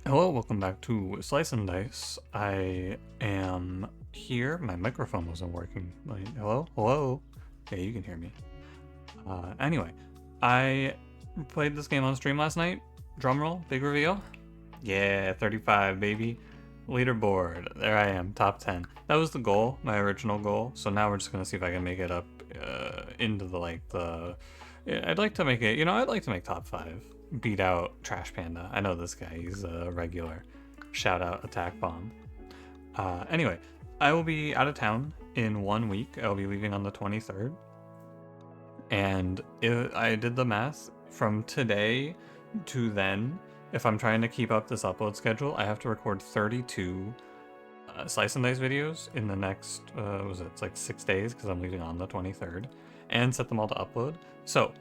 Hello, welcome back to Slice and Dice. I am here. My microphone wasn't working. Hello? Hello? Yeah, you can hear me. Anyway, I played this game on stream last night. Drumroll, big reveal. Yeah, 35, baby. Leaderboard. There I am, top 10. That was the goal, my original goal. So now we're just gonna see if I can make it up into the. Yeah, I'd like to make it. I'd like to make top 5. Beat out Trash Panda. I know this guy. He's a regular. Shout out Attack Bomb. Anyway, I will be out of town in 1 week. I'll be leaving on the 23rd. And I did the math from today to then. If I'm trying to keep up this upload schedule, I have to record 32 Slice and Dice videos in the next, it's like 6 days because I'm leaving on the 23rd, and set them all to upload. So,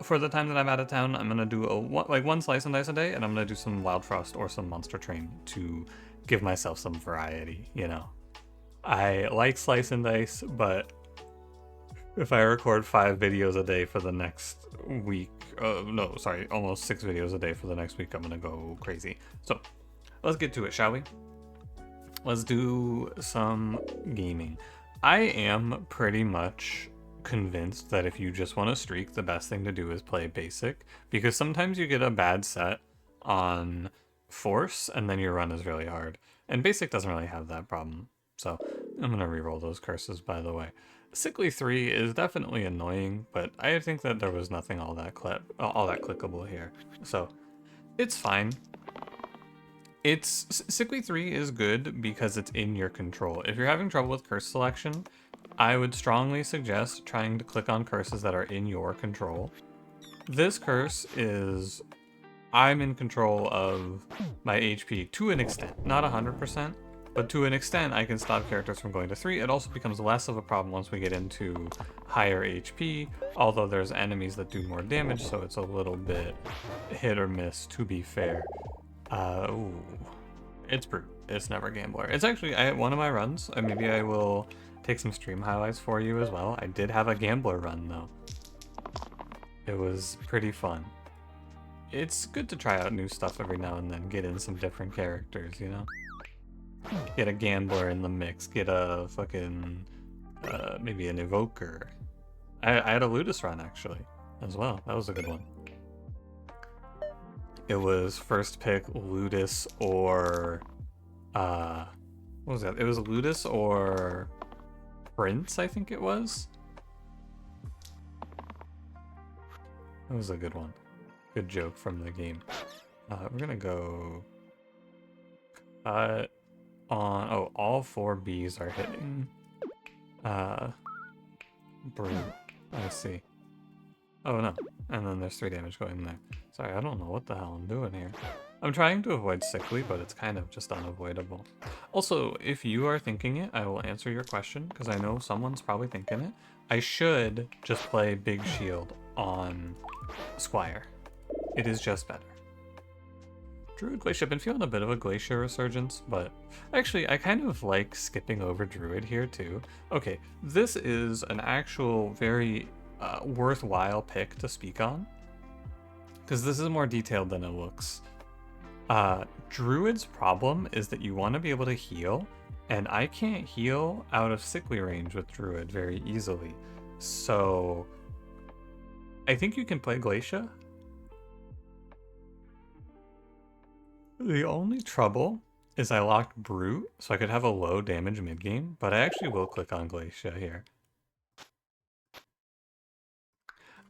for the time that I'm out of town, I'm gonna do one Slice and Dice a day, and I'm gonna do some Wild Frost or some Monster Train to give myself some variety, I like Slice and Dice, but if I record 5 videos a day for the next week, no, sorry, almost 6 videos a day for the next week, I'm gonna go crazy. So, let's get to it, shall we? Let's do some gaming. I am pretty much convinced that if you just want to streak, the best thing to do is play basic, because sometimes you get a bad set on force and then your run is really hard. And basic doesn't really have that problem. So I'm gonna re-roll those curses, by the way. Sickly 3 is definitely annoying, but I think that there was nothing all that clickable here. So it's fine. Sickly 3 is good because it's in your control. If you're having trouble with curse selection, I would strongly suggest trying to click on curses that are in your control. This curse is, I'm in control of my HP to an extent, not 100%, but to an extent I can stop characters from going to 3. It also becomes less of a problem once we get into higher HP, although there's enemies that do more damage, so it's a little bit hit or miss, to be fair. Ooh. It's Brute. It's never Gambler. It's actually one of my runs. Maybe I will take some stream highlights for you as well. I did have a Gambler run, though. It was pretty fun. It's good to try out new stuff every now and then, get in some different characters, Get a Gambler in the mix, get a fucking, maybe an Evoker. I had a Ludus run, actually, as well. That was a good one. It was first pick Ludus or, what was that? It was Ludus or Prince, I think it was. That was a good one. Good joke from the game. We're gonna go cut on, all 4 Bs are hitting. Brute, I see. Oh no, and then there's 3 damage going in there. Sorry, I don't know what the hell I'm doing here. I'm trying to avoid sickly, but it's kind of just unavoidable. Also, if you are thinking it, I will answer your question, because I know someone's probably thinking it. I should just play Big Shield on Squire. It is just better. Druid Glacia, I've been feeling a bit of a Glacia resurgence, but actually I kind of like skipping over Druid here too. Okay, this is an actual very worthwhile pick to speak on, because this is more detailed than it looks. Druid's problem is that you want to be able to heal, and I can't heal out of sickly range with Druid very easily. So I think you can play Glacia. The only trouble is I locked Brute, so I could have a low damage mid game, but I actually will click on Glacia here.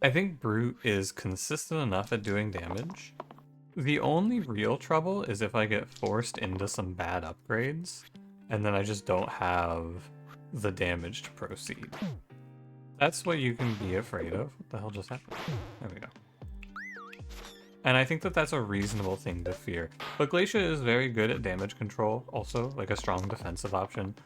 I think Brute is consistent enough at doing damage. The only real trouble is if I get forced into some bad upgrades, and then I just don't have the damage to proceed. That's what you can be afraid of. What the hell just happened? There we go. And I think that that's a reasonable thing to fear. But Glacia is very good at damage control, also, like a strong defensive option.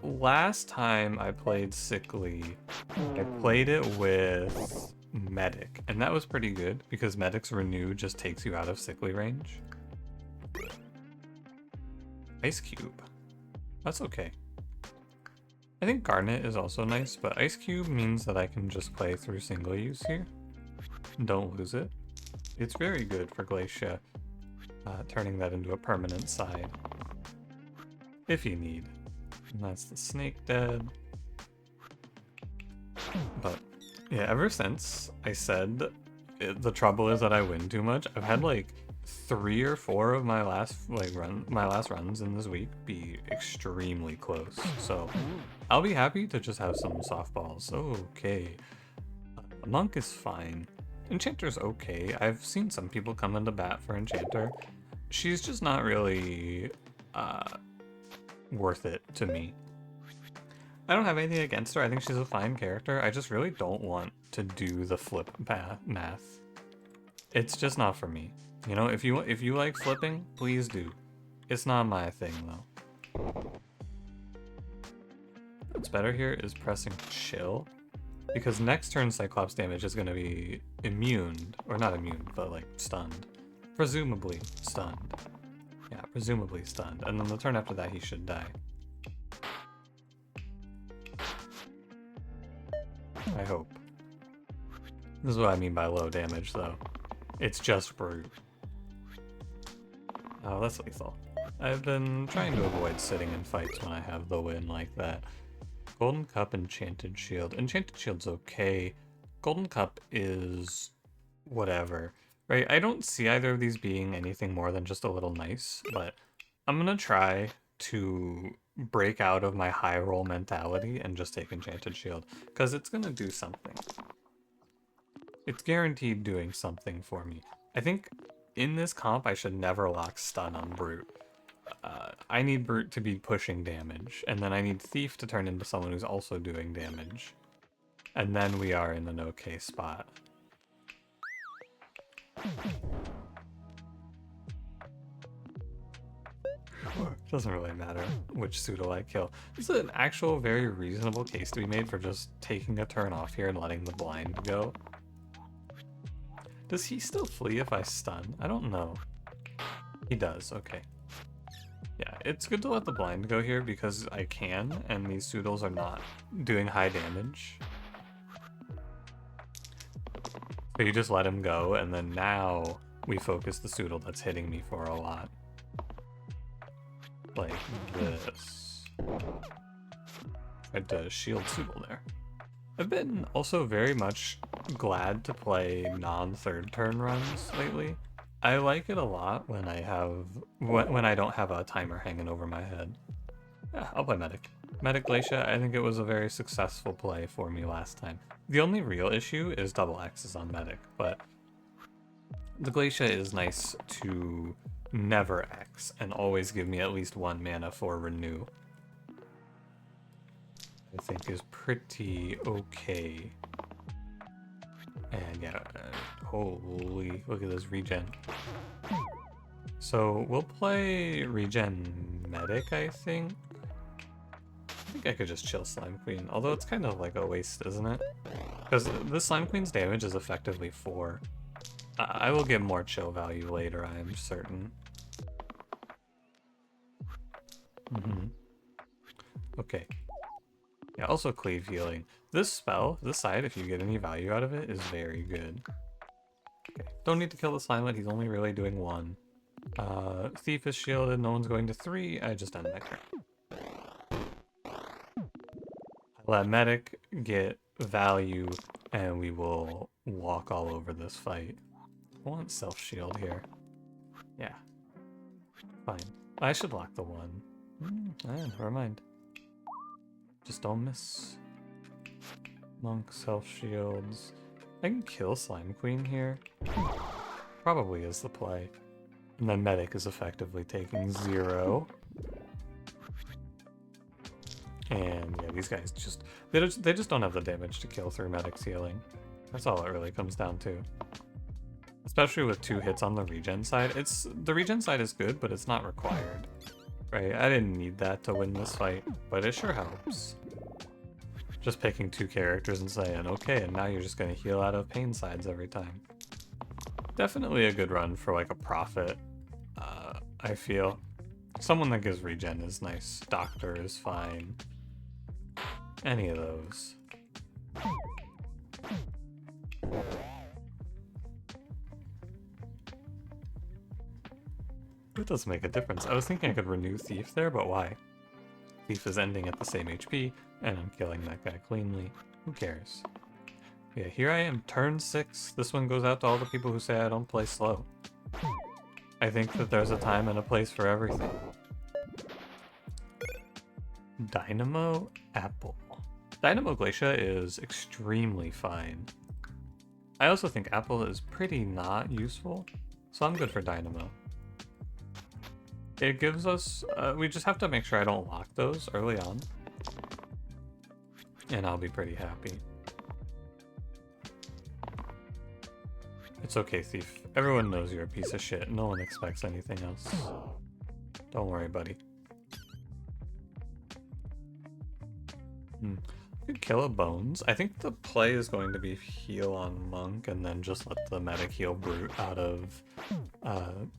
Last time I played Sickly, I played it with Medic, and that was pretty good, because Medic's Renew just takes you out of Sickly range. Ice Cube. That's okay. I think Garnet is also nice, but Ice Cube means that I can just play through single use here. Don't lose it. It's very good for Glacia. turning that into a permanent side if you need. And that's the snake dead. But yeah, ever since I said the trouble is that I win too much, I've had like 3 or 4 of my last runs in this week be extremely close. So I'll be happy to just have some softballs. Okay. Monk is fine. Enchanter's okay. I've seen some people come into bat for Enchanter. She's just not really worth it to me. I don't have anything against her. I think she's a fine character. I just really don't want to do the flip math. It's just not for me. You know, if you like flipping, please do. It's not my thing though. What's better here is pressing chill, because next turn Cyclops damage is going to be immune, or not immune, but like stunned. Presumably stunned. Yeah, presumably stunned. And then the turn after that he should die. I hope. This is what I mean by low damage though. It's just brute. Oh, that's lethal. I've been trying to avoid sitting in fights when I have the win like that. Golden Cup, Enchanted Shield. Enchanted Shield's okay. Golden Cup is whatever, right? I don't see either of these being anything more than just a little nice, but I'm gonna try to break out of my high roll mentality and just take Enchanted Shield, because it's gonna do something. It's guaranteed doing something for me. I think in this comp I should never lock stun on brute. I need brute to be pushing damage, and then I need thief to turn into someone who's also doing damage, and then we are in an okay spot. Doesn't really matter which Pseudo I kill. This is an actual very reasonable case to be made for just taking a turn off here and letting the blind go. Does he still flee if I stun? I don't know. He does, okay. Yeah, it's good to let the blind go here because I can, and these Pseudos are not doing high damage. So you just let him go, and then now we focus the Pseudo that's hitting me for a lot. Like this. Tried to shield Pseudo there. I've been also very much glad to play non-third turn runs lately. I like it a lot when I don't have a timer hanging over my head. Yeah, I'll play Medic. Medic Glacia, I think it was a very successful play for me last time. The only real issue is double X's on Medic, but the Glacia is nice to never X and always give me at least 1 mana for renew. I think is pretty okay. And yeah, holy, look at this regen. So we'll play regen medic, I think. I think I could just chill Slime Queen, although it's kind of like a waste, isn't it? Because the Slime Queen's damage is effectively 4. I will get more chill value later, I am certain. Okay. Yeah, also cleave healing. This spell, this side, if you get any value out of it, is very good. Okay, don't need to kill the Slimelet, he's only really doing 1. Thief is shielded, no one's going to 3, I just end my turn. I let Medic get value, and we will walk all over this fight. I want self-shield here. Yeah. Fine. I should lock the 1. Never mind. Just don't miss. Monk, self-shields. I can kill Slime Queen here. Probably is the play. And then Medic is effectively taking 0. And yeah, these guys they just don't have the damage to kill through Medic's healing. That's all it really comes down to. Especially with 2 hits on the regen side. The regen side is good, but it's not required. Right? I didn't need that to win this fight, but it sure helps. Just picking 2 characters and saying, okay, and now you're just going to heal out of pain sides every time. Definitely a good run for like a Prophet, I feel. Someone that gives regen is nice. Doctor is fine. Any of those. It does make a difference. I was thinking I could renew Thief there, but why? Thief is ending at the same HP, and I'm killing that guy cleanly. Who cares? Yeah, here I am, turn 6. This one goes out to all the people who say I don't play slow. I think that there's a time and a place for everything. Dynamo Apple. Dynamo Glacia is extremely fine. I also think Apple is pretty not useful, so I'm good for Dynamo. It gives us, we just have to make sure I don't lock those early on, and I'll be pretty happy. It's okay, Thief. Everyone knows you're a piece of shit. No one expects anything else. Don't worry, buddy. Could kill a Bones. I think the play is going to be heal on Monk and then just let the medic heal Brute out of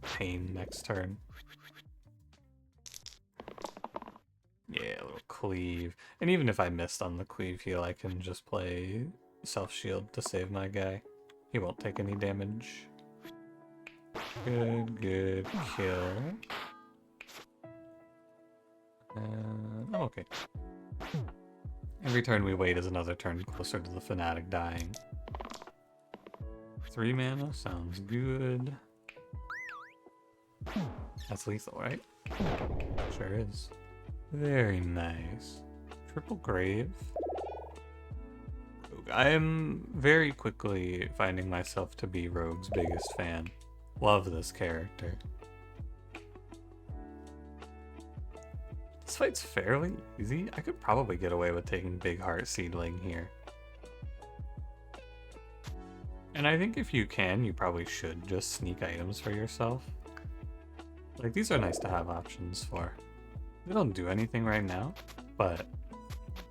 pain next turn. Yeah, a little cleave. And even if I missed on the cleave heal, I can just play self-shield to save my guy. He won't take any damage. Good kill. I'm okay. Every turn we wait is another turn closer to the Fanatic dying. 3 mana sounds good. That's lethal, right? Sure is. Very nice. Triple Grave. I am very quickly finding myself to be Rogue's biggest fan. Love this character. This fight's fairly easy. I could probably get away with taking Big Heart Seedling here. And I think if you can, you probably should just sneak items for yourself. Like, these are nice to have options for. They don't do anything right now, but,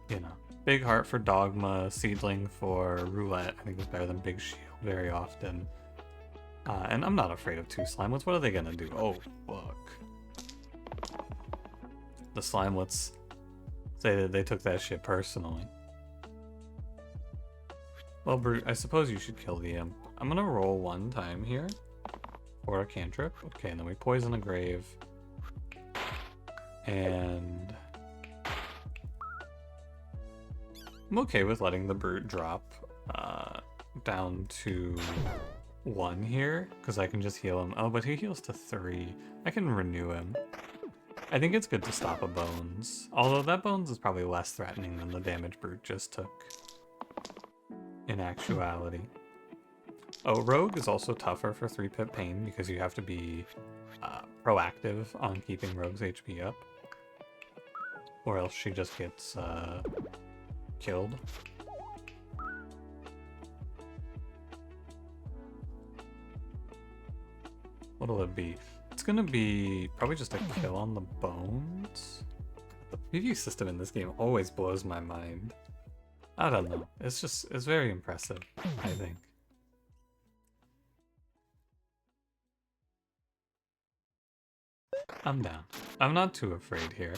you know. Big Heart for Dogma, Seedling for Roulette, I think is better than Big Shield very often. And I'm not afraid of 2 Slimelets. What are they gonna do? Oh, fuck. The Slimelets say that they took that shit personally. Well, Brute, I suppose you should kill the Imp. I'm gonna roll 1 time here. For a cantrip. Okay, and then we poison a grave. And I'm okay with letting the Brute drop down to 1 here, because I can just heal him. Oh, but he heals to 3. I can renew him. I think it's good to stop a Bones. Although that Bones is probably less threatening than the damage Brute just took. In actuality. Oh, Rogue is also tougher for 3-pip pain because you have to be proactive on keeping Rogue's HP up. Or else she just gets killed. What'll it be? It's gonna be probably just a kill on the Bones. The preview system in this game always blows my mind. I don't know. It's very impressive, I think. I'm down. I'm not too afraid here.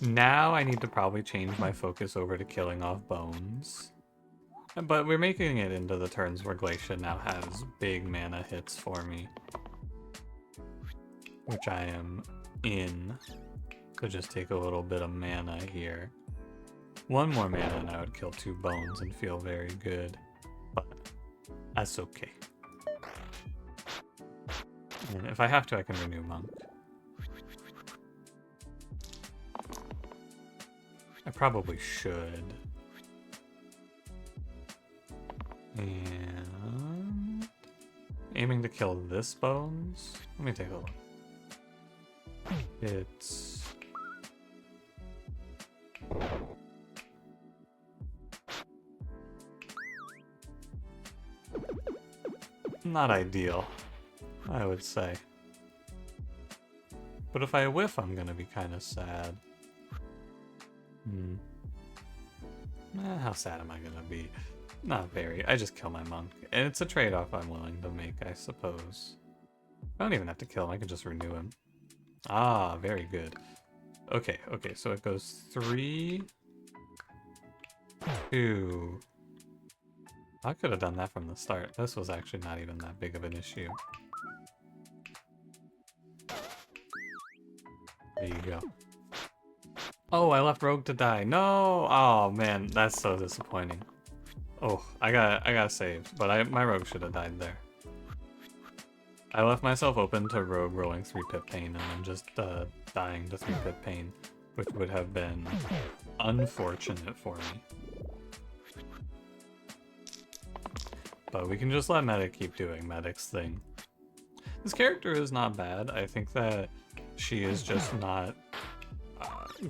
Now I need to probably change my focus over to killing off Bones. But we're making it into the turns where Glacia now has big mana hits for me. Which I am in. So just take a little bit of mana here. 1 more mana and I would kill 2 Bones and feel very good. But that's okay. And if I have to, I can renew Monk. I probably should. And aiming to kill this Bones. Let me take a look. It's not ideal, I would say. But if I whiff, I'm gonna be kind of sad. How sad am I gonna be? Not very. I just kill my Monk. And it's a trade-off I'm willing to make, I suppose. I don't even have to kill him, I can just renew him. Ah, very good. Okay, so it goes 3, 2, I could have done that from the start. This was actually not even that big of an issue. There you go. Oh, I left Rogue to die. No! Oh man, that's so disappointing. Oh, I gotta save, but my Rogue should have died there. I left myself open to Rogue rolling 3-pip pain and then just dying to 3-pip pain, which would have been unfortunate for me. But we can just let Medic keep doing Medic's thing. This character is not bad. I think that she is just not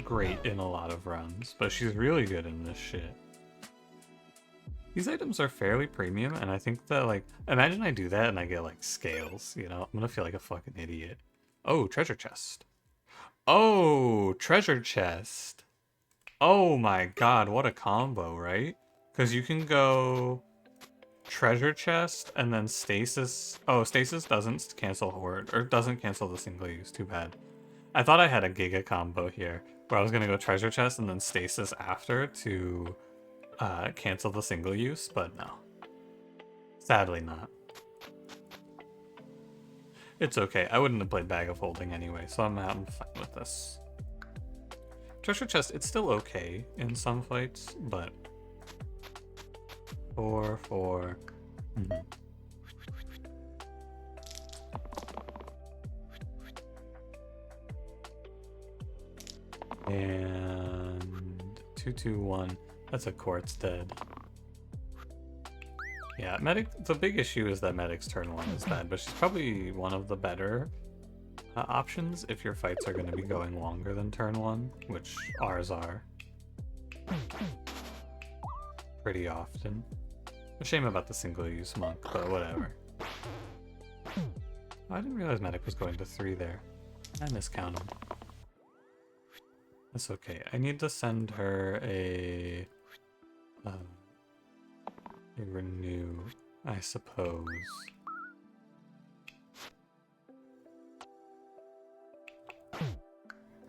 great in a lot of runs, but she's really good in this shit. These items are fairly premium, and I think that, like, imagine I do that and I get, like, scales, you know? I'm gonna feel like a fucking idiot. Oh, treasure chest. Oh, treasure chest. Oh my god, what a combo, right? Because you can go treasure chest and then stasis. Oh, stasis doesn't cancel horde, or doesn't cancel the single use, too bad. I thought I had a giga combo here, where I was gonna go treasure chest and then stasis after to cancel the single use, but no. Sadly not. It's okay, I wouldn't have played Bag of Holding anyway, so I'm fine with this. Treasure chest, it's still okay in some fights, but 4. And 2-2-1. That's a quartz dead. Yeah, Medic. The big issue is that Medic's turn 1 is bad, but she's probably one of the better options if your fights are going to be going longer than turn 1, which ours are pretty often. A shame about the single-use monk, but whatever. Oh, I didn't realize Medic was going to 3 there. I miscounted. That's okay. I need to send her a renew, I suppose. Oh,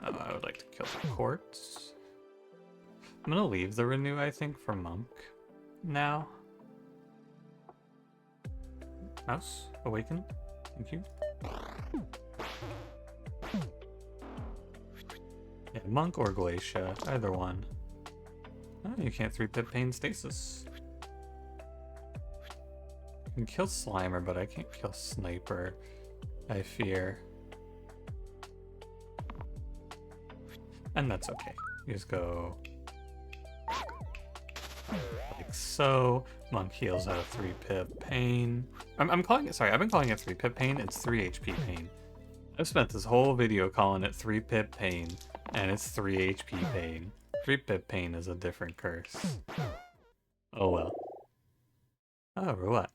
I would like to kill the quartz. I'm gonna leave the renew, I think, for monk now. Mouse, awaken. Thank you. Yeah, monk or Glacia, either one. Oh, you can't 3-pip pain stasis. I can kill Slimer, but I can't kill Sniper, I fear. And that's okay. You just go like so. Monk heals out of 3-pip pain. I'm calling it, sorry, I've been calling it 3-pip pain. It's 3 HP pain. I've spent this whole video calling it 3-pip pain, and it's 3 HP pain. 3-pip pain is a different curse. Oh well. Oh, roulette.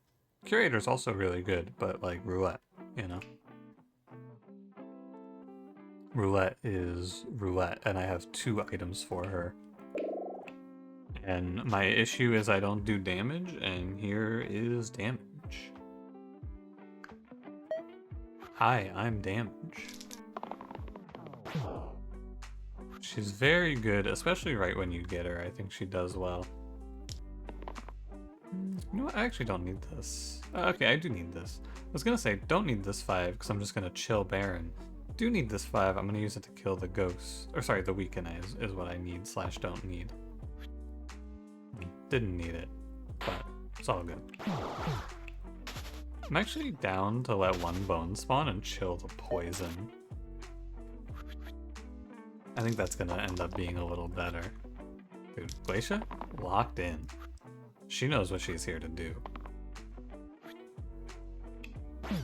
Curator's also really good, but like roulette, you know? Roulette is roulette, and I have 2 items for her. And my issue is I don't do damage, and here is damage. Hi, I'm damage. She's very good, especially right when you get her. I think she does well. You know what? I actually don't need this. Okay, I do need this. I was gonna say, don't need this 5, because I'm just gonna chill Baron. Do need this 5, I'm gonna use it to kill the ghosts. Or sorry, the weaken is what I need / don't need. Didn't need it, but it's all good. I'm actually down to let 1 bone spawn and chill the poison. I think that's gonna end up being a little better. Dude, Glacia? Locked in. She knows what she's here to do.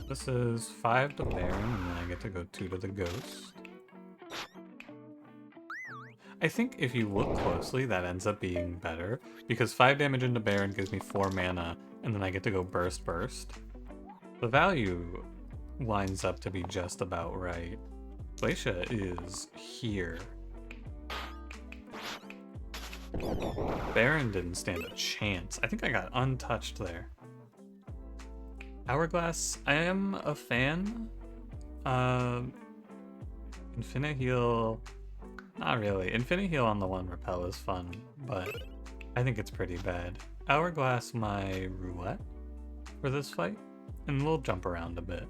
This is 5 to Baron, and then I get to go 2 to the Ghost. I think if you look closely, that ends up being better, because 5 damage into Baron gives me 4 mana, and then I get to go Burst. The value lines up to be just about right. Glacia is here. Baron didn't stand a chance. I think I got untouched there. Hourglass, I am a fan. Infinite Heal, not really. Infinite Heal on the 1 Repel is fun, but I think it's pretty bad. hourglass my roulette for this fight, and we'll jump around a bit.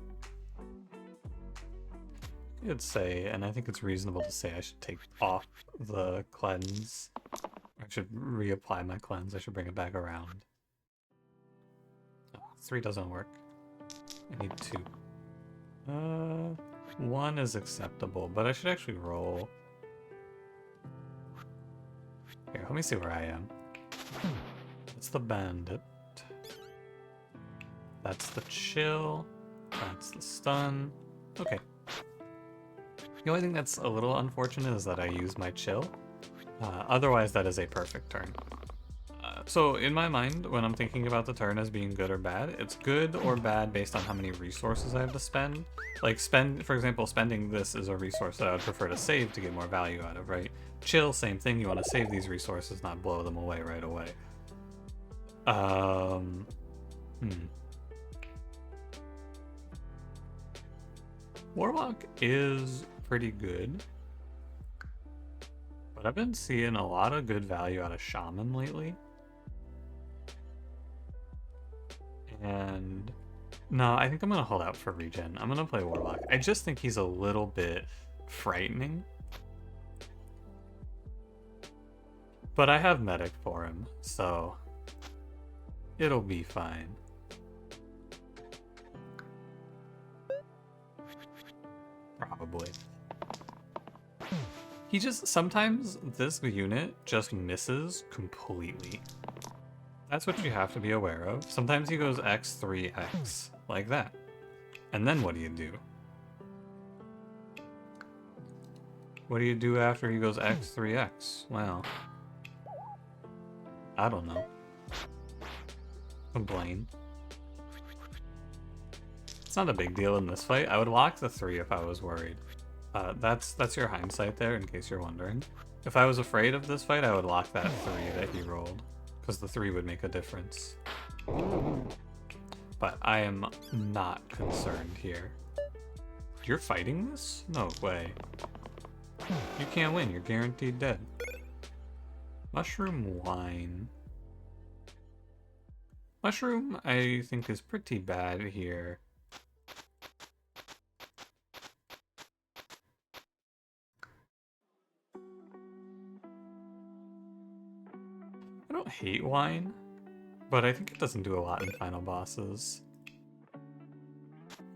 I'd say, and I think it's reasonable to say I should take off the cleanse. I should reapply my cleanse. I should bring it back around. No, 3 doesn't work. I need 2. 1 is acceptable, but I should actually roll. Here, let me see where I am. That's the bandit. That's the chill. That's the stun. Okay. The only thing that's a little unfortunate is that I use my chill. Otherwise, that is a perfect turn. So in my mind, when I'm thinking about the turn as being good or bad, it's good or bad based on how many resources I have to spend. Like for example, spending this is a resource that I would prefer to save to get more value out of, right? Chill, same thing. You want to save these resources, not blow them away right away. Warlock is pretty good, but I've been seeing a lot of good value out of Shaman lately. And no, I think I'm gonna hold out for regen. I'm gonna play Warlock. I just think he's a little bit frightening. But I have Medic for him, so it'll be fine. Probably. He just, sometimes this unit just misses completely. That's what you have to be aware of. Sometimes he goes X3X, like that. And then what do you do? What do you do after he goes X3X? Well, I don't know. Complain. It's not a big deal in this fight. I would lock the 3 if I was worried. That's your hindsight there, in case you're wondering. If I was afraid of this fight, I would lock that 3 that he rolled, because the 3 would make a difference. But I am not concerned here. You're fighting this? No way. You can't win. You're guaranteed dead. Mushroom wine. Mushroom, I think, is pretty bad here. I don't hate wine, but I think it doesn't do a lot in final bosses.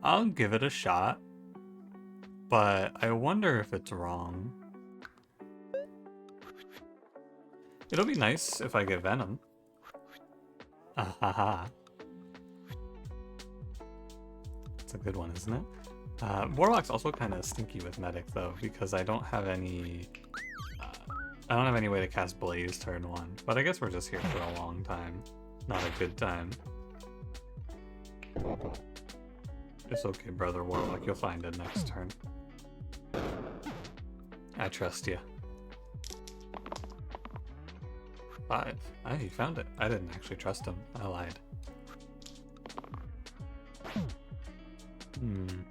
I'll give it a shot, but I wonder if it's wrong. It'll be nice if I get Venom. Ahaha. It's a good one, isn't it? Warlock's also kind of stinky with Medic, though, because I don't have any... I don't have any way to cast Blaze turn 1, but I guess we're just here for a long time. Not a good time. It's okay, brother Warlock, you'll find it next turn. I trust you. 5. Ah, he found it. I didn't actually trust him. I lied. I'm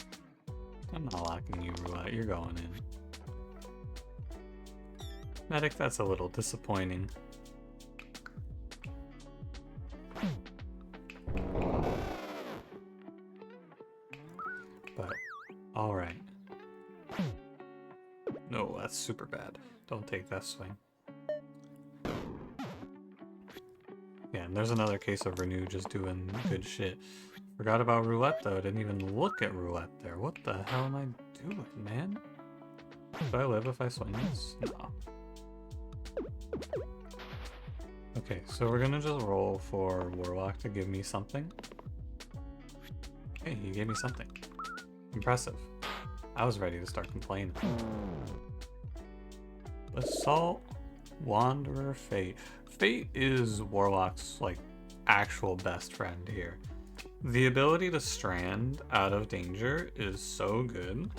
not locking you, Roulette. You're going in. Medic, that's a little disappointing. But, alright. No, that's super bad. Don't take that swing. Yeah, and there's another case of Renew just doing good shit. Forgot about Roulette, though. I didn't even look at Roulette there. What the hell am I doing, man? Do I live if I swing this? No. Okay, so we're gonna just roll for Warlock to give me something. Hey, he gave me something. Impressive. I was ready to start complaining. Assault, Wanderer, Fate. Fate is Warlock's, like, actual best friend here. The ability to strand out of danger is so good,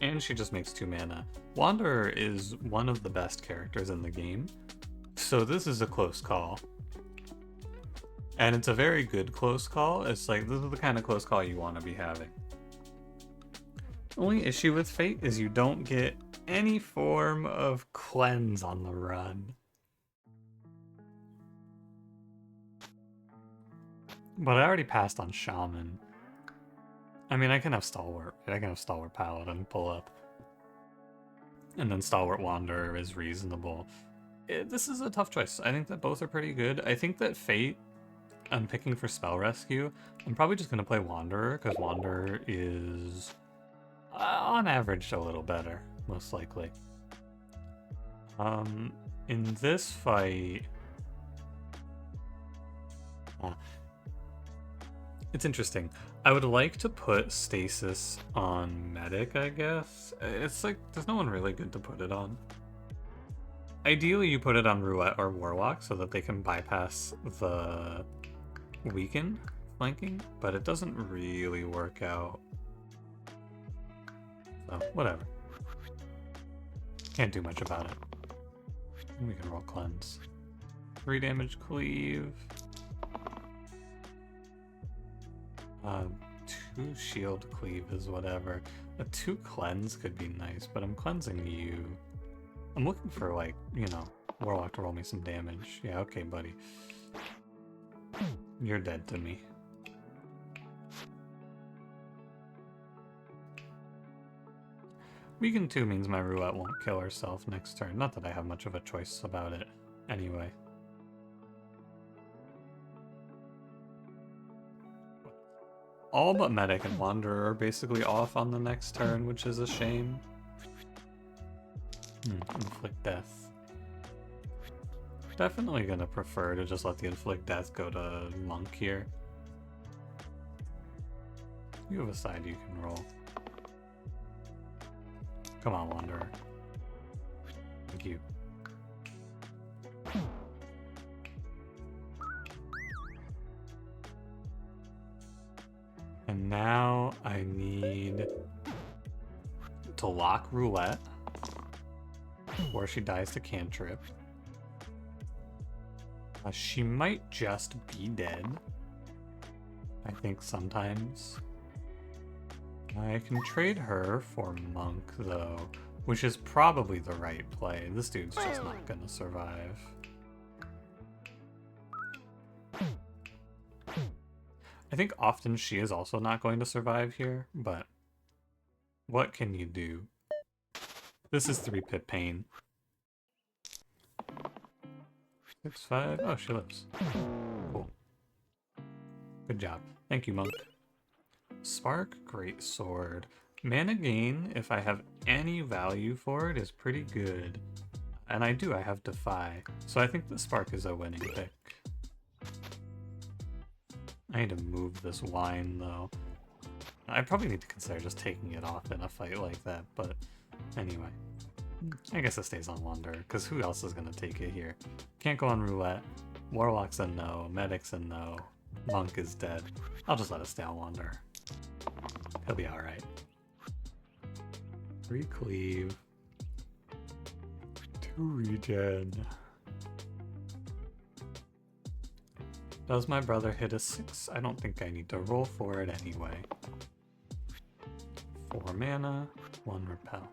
and she just makes 2 mana. Wanderer is one of the best characters in the game, so this is a close call. And it's a very good close call. It's like, this is the kind of close call you want to be having. Only issue with Fate is you don't get any form of cleanse on the run. But I already passed on Shaman. I mean, I can have Stalwart. I can have Stalwart Paladin pull up. And then Stalwart Wanderer is reasonable. This is a tough choice. I think that both are pretty good. I think that Fate, I'm picking for Spell Rescue. I'm probably just going to play Wanderer, because Wanderer is, on average, a little better, most likely. In this fight... it's interesting. I would like to put Stasis on Medic, I guess. It's like, there's no one really good to put it on. Ideally, you put it on Roulette or Warlock so that they can bypass the Weaken flanking, but it doesn't really work out. So, whatever. Can't do much about it. We can roll Cleanse. 3 damage Cleave. 2 shield cleave is whatever. A 2 cleanse could be nice, but I'm cleansing you. I'm looking for, like, you know, Warlock to roll me some damage. Yeah, okay, buddy. You're dead to me. Weaken 2 means my Roulette won't kill herself next turn. Not that I have much of a choice about it anyway. All but Medic and Wanderer are basically off on the next turn, which is a shame. Inflict Death. Definitely gonna prefer to just let the Inflict Death go to Monk here. You have a side you can roll. Come on, Wanderer. Thank you. And now I need to lock Roulette before she dies to Cantrip. She might just be dead. I think sometimes. I can trade her for Monk, though, which is probably the right play. This dude's just not gonna survive. I think often she is also not going to survive here, but what can you do? This is 3-pip pain. 6-5. Oh, she lives. Cool. Good job. Thank you, Monk. Spark, great sword. Mana gain, if I have any value for it, is pretty good. And I do, I have Defy. So I think the Spark is a winning pick. I need to move this wine, though. I probably need to consider just taking it off in a fight like that, but anyway. I guess it stays on Wanderer, because who else is going to take it here? Can't go on Roulette. Warlock's a no. Medic's a no. Monk is dead. I'll just let it stay on Wanderer. He'll be alright. 3 cleave. 2 regen. Does my brother hit a 6? I don't think I need to roll for it anyway. 4 mana, 1 repel.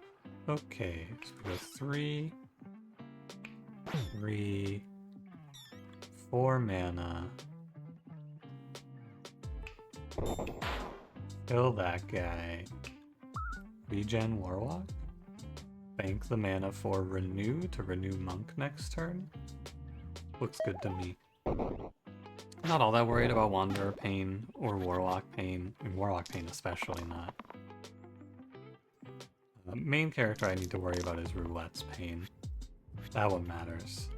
Okay, so we go 3, 3, 4 mana. Kill that guy. Regen Warlock. Bank the mana for Renew to renew Monk next turn. Looks good to me. Not all that worried about Wanderer Pain or Warlock Pain, and Warlock Pain especially not. The main character I need to worry about is Roulette's Pain. That one matters.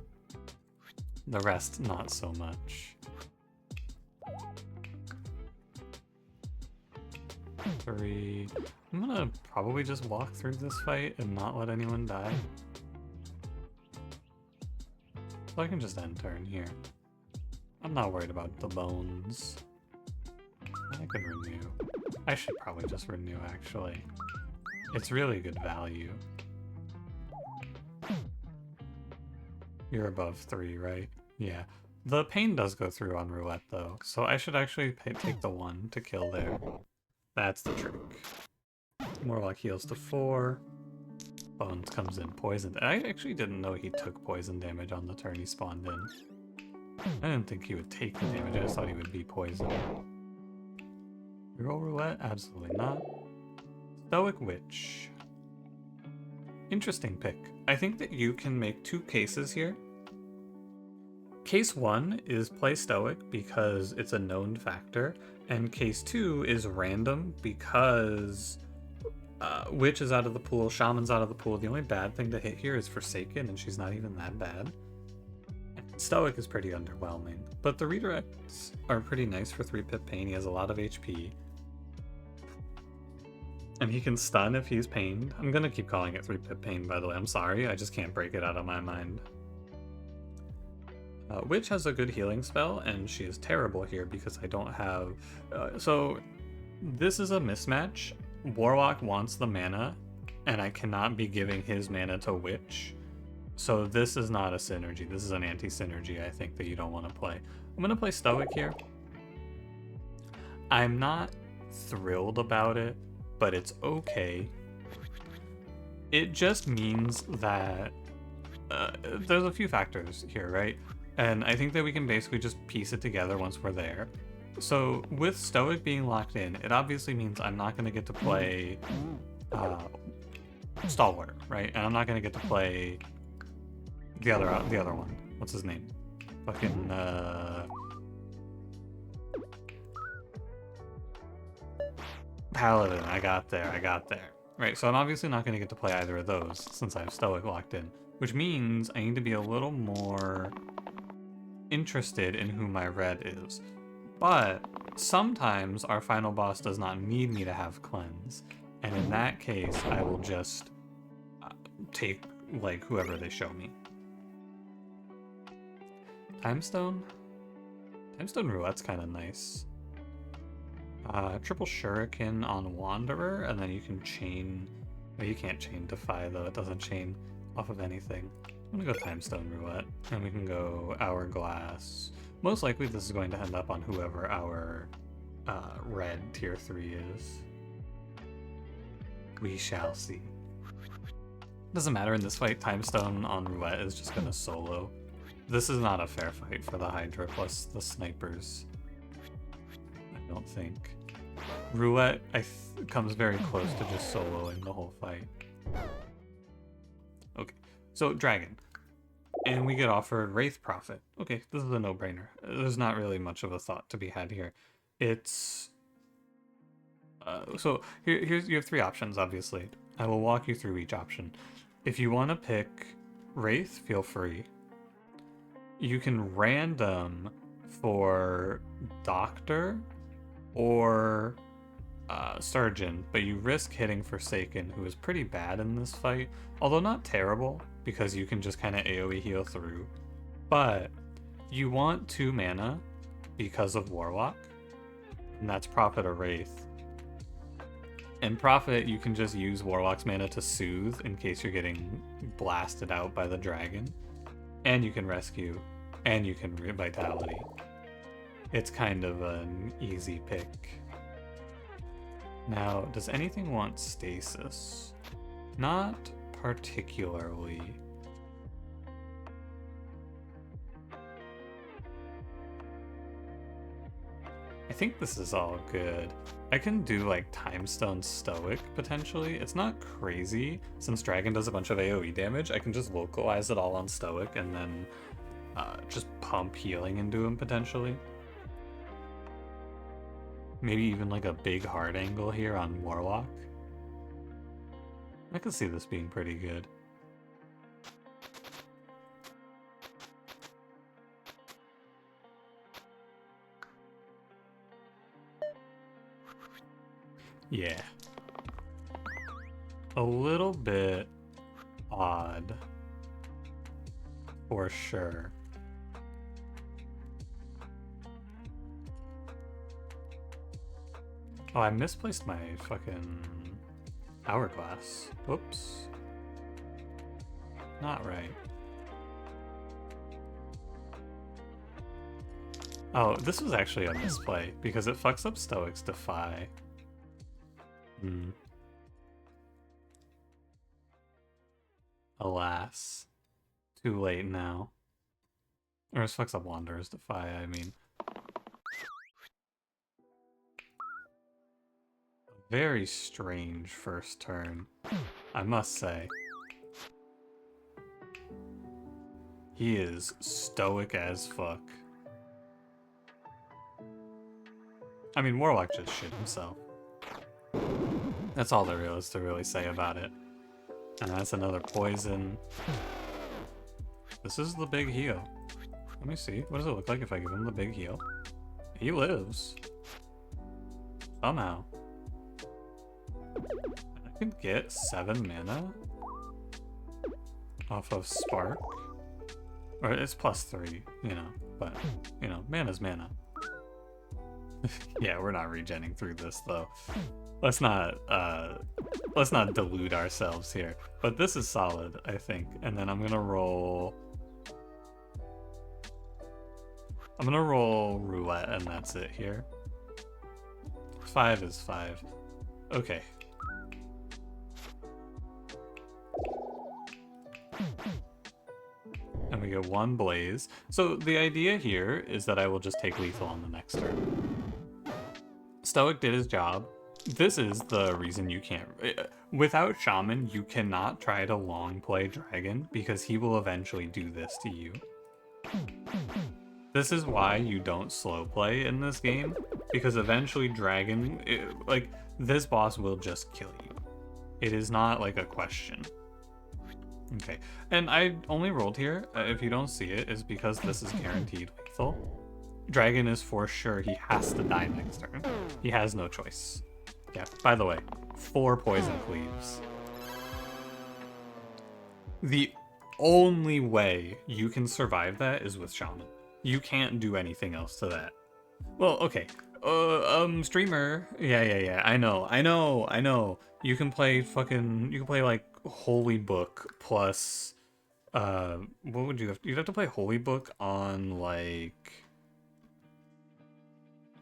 The rest, not so much. 3. I'm gonna probably just walk through this fight and not let anyone die. So I can just end turn here. I'm not worried about the bones. I can renew. I should probably just renew, actually. It's really good value. You're above 3, right? Yeah. The pain does go through on Roulette, though, so I should actually take the 1 to kill there. That's the trick. Warlock heals to 4. Bones comes in poisoned. I actually didn't know he took poison damage on the turn he spawned in. I didn't think he would take the damage, I just thought he would be poisoned. Reroll roulette? Absolutely not. Stoic Witch. Interesting pick. I think that you can make two cases here. Case 1 is play Stoic because it's a known factor, and case 2 is random because Witch is out of the pool, Shaman's out of the pool. The only bad thing to hit here is Forsaken, and she's not even that bad. Stoic is pretty underwhelming, but the redirects are pretty nice for 3-pip pain. He has a lot of HP. And he can stun if he's pained. I'm gonna keep calling it 3-pip pain, by the way. I'm sorry, I just can't break it out of my mind. Witch has a good healing spell, and she is terrible here because I don't have... so, this is a mismatch. Warlock wants the mana, and I cannot be giving his mana to Witch. So this is not a synergy. This is an anti-synergy, I think, that you don't want to play. I'm going to play Stoic here. I'm not thrilled about it, but it's okay. It just means that there's a few factors here, right? And I think that we can basically just piece it together once we're there. So with Stoic being locked in, it obviously means I'm not going to get to play Stalwart, right? And I'm not going to get to play the other one. What's his name? Fucking Paladin. I got there. Right, so I'm obviously not going to get to play either of those since I have Stoic locked in, which means I need to be a little more interested in who my red is. But sometimes our final boss does not need me to have Cleanse, and in that case, I will just take, like, whoever they show me. Timestone? Timestone Roulette's kind of nice. Triple Shuriken on Wanderer, and then you can chain... Well, you can't chain Defy, though. It doesn't chain off of anything. I'm gonna go Timestone Roulette, and we can go Hourglass. Most likely this is going to end up on whoever our red tier 3 is. We shall see. Doesn't matter in this fight, Timestone on Roulette is just gonna solo. This is not a fair fight for the Hydra plus the snipers. I don't think. Roulette comes very close to just soloing the whole fight. Okay, so Dragon. And we get offered Wraith Prophet. Okay, this is a no-brainer. There's not really much of a thought to be had here. It's... so here's you have 3 options, obviously. I will walk you through each option. If you want to pick Wraith, feel free. You can random for Doctor or Surgeon, but you risk hitting Forsaken, who is pretty bad in this fight, although not terrible, because you can just kind of AoE heal through. But you want 2 mana because of Warlock, and that's Prophet or Wraith. And Prophet, you can just use Warlock's mana to soothe in case you're getting blasted out by the dragon. And you can rescue, and you can Vitality. It's kind of an easy pick. Now, does anything want Stasis? Not particularly. I think this is all good. I can do like Timestone Stoic potentially. It's not crazy. Since Dragon does a bunch of AoE damage, I can just localize it all on Stoic and then just pump healing into him potentially. Maybe even like a big hard angle here on Warlock. I can see this being pretty good. Yeah. A little bit odd. For sure. Oh, I misplaced my fucking Hourglass. Whoops. Not right. Oh, this was actually a misplay, because it fucks up Stoic's Defy. Alas. Too late now. Or is Flex Up Wanderer's Defy, I mean. Very strange first turn, I must say. He is stoic as fuck. I mean, Warlock just shit himself. That's all there is to really say about it. And that's another poison. This is the big heal. Let me see. What does it look like if I give him the big heal? He lives. Somehow. I could get 7 mana off of Spark. Or it's +3, you know. But, you know, mana's mana. Yeah, we're not regenning through this though. Let's not delude ourselves here. But this is solid, I think. And then I'm gonna roll roulette and that's it here. 5 is 5. Okay. And we get 1 blaze. So the idea here is that I will just take lethal on the next turn. Stoic did his job. This is the reason you can't... Without Shaman, you cannot try to long play Dragon because he will eventually do this to you. This is why you don't slow play in this game, because eventually Dragon... like, this boss will just kill you. It is not like a question. Okay, and I only rolled here, if you don't see it, is because this is guaranteed lethal. Dragon is for sure, he has to die next turn. He has no choice. Yeah, by the way, 4 poison cleaves. The only way you can survive that is with Shaman. You can't do anything else to that. Well, okay. Streamer. Yeah. I know. You can play like Holy Book plus, what would you have? You'd have to play Holy Book on like,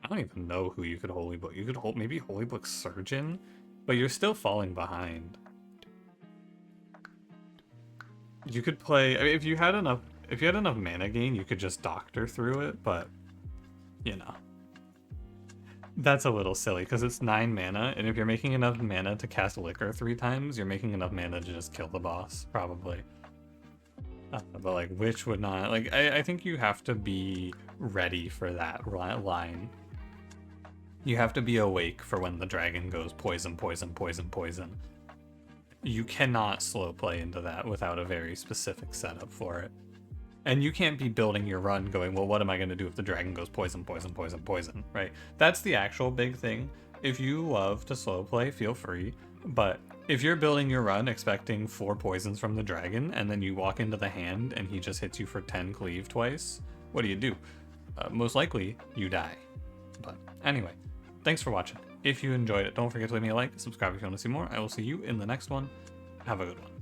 I don't even know who you could Holy Book. You could maybe Holy Book Surgeon, but you're still falling behind. You could play, I mean, if you had enough mana gain, you could just Doctor through it, but you know. That's a little silly because it's 9 mana, and if you're making enough mana to cast Liquor 3 times, you're making enough mana to just kill the boss, probably. But like, which would not, like, I think you have to be ready for that line. You have to be awake for when the dragon goes poison, poison, poison, poison. You cannot slow play into that without a very specific setup for it. And you can't be building your run going, well, what am I going to do if the dragon goes poison, poison, poison, poison, right? That's the actual big thing. If you love to slow play, feel free. But if you're building your run expecting 4 poisons from the dragon, and then you walk into the hand and he just hits you for 10 cleave twice, what do? Most likely, you die. But anyway, thanks for watching. If you enjoyed it, don't forget to leave me a like, subscribe if you want to see more. I will see you in the next one. Have a good one.